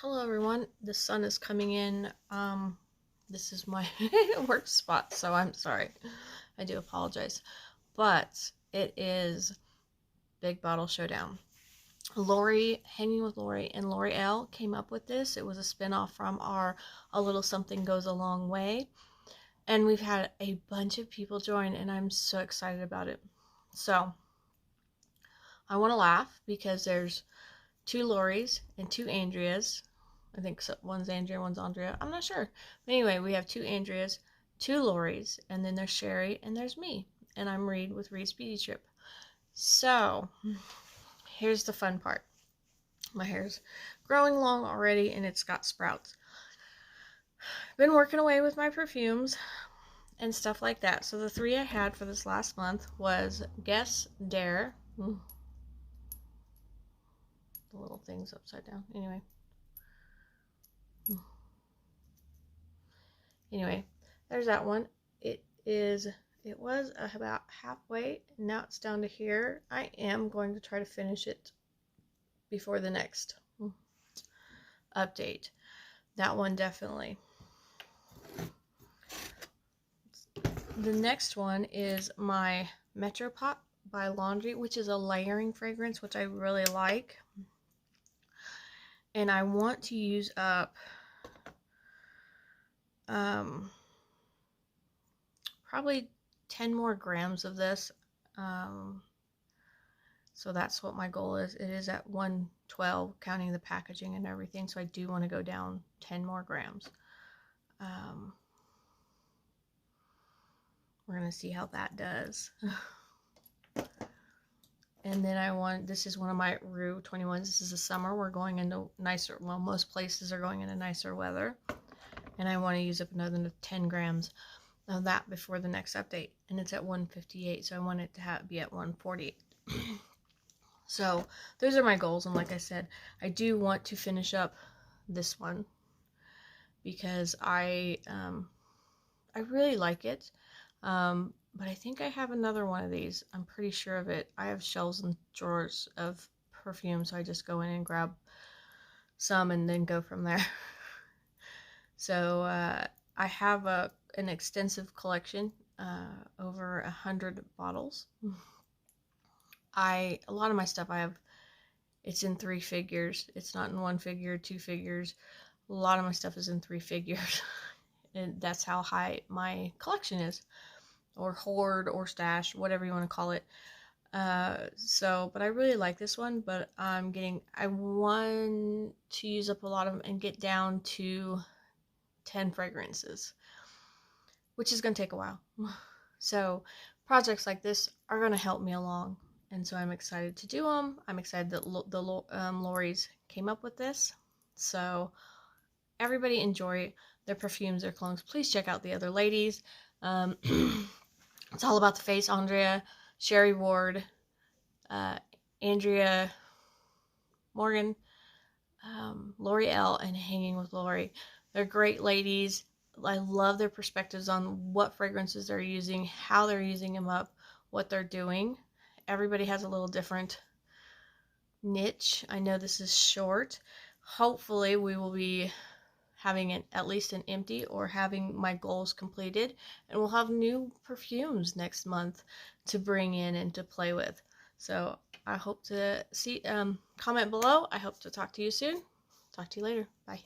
Hello everyone, the sun is coming in. This is my work spot, so I'm sorry. I do apologize. But it is Big Bottle Showdown. Hanging with Lori, and Lori L came up with this. It was a spinoff from our A Little Something Goes a Long Way. And we've had a bunch of people join, and I'm so excited about it. So, I want to laugh because there's 2 Loris and 2 Andreas. I think so, one's Andrea, one's Andrea. I'm not sure. But anyway, we have 2 Andreas, 2 Loris, and then there's Sherry, and there's me. And I'm Reed with Reed's Beauty Trip. So, here's the fun part. My hair's growing long already, and it's got sprouts. Been working away with my perfumes and stuff like that. So the 3 I had for this last month was Guess, Dare. The little thing's upside down. Anyway, there's that one. It was about halfway. Now it's down to here. I am going to try to finish it before the next update. That one definitely. The next one is my Metropop by Laundry, which is a layering fragrance, which I really like. And I want to use up probably 10 more grams of this. So that's what my goal is. It is at 112, counting the packaging and everything. So I do want to go down 10 more grams. We're going to see how that does. And then this is one of my Rue 21s. This is the summer. We're going into nicer, well, most places are going into nicer weather. And I want to use up another 10 grams of that before the next update. And it's at 158, so I want it to be at 148. So those are my goals. And like I said, I do want to finish up this one because I really like it. But I think I have another one of these. I'm pretty sure of it. I have shelves and drawers of perfume, so I just go in and grab some and then go from there. So I have an extensive collection, over 100 bottles. A lot of my stuff it's in 3 figures. It's not in 1 figure, 2 figures. A lot of my stuff is in 3 figures. And that's how high my collection is. Or hoard or stash, whatever you want to call it. But I really like this one, but I want to use up a lot of them and get down to 10 fragrances, which is going to take a while. So projects like this are going to help me along, and so I'm excited to do them. I'm excited that the Lori's came up with this. So everybody enjoy their perfumes, their colognes. Please check out the other ladies. It's all about the face. Andrea, Sherry Ward, Andrea Morgan, Lori L, and Hanging with Lori. They're great ladies. I love their perspectives on what fragrances they're using, how they're using them up, what they're doing. Everybody has a little different niche. I know this is short. Hopefully we will be having at least an empty or having my goals completed, and we'll have new perfumes next month to bring in and to play with. So I hope to comment below. I hope to talk to you soon. Talk to you later. Bye.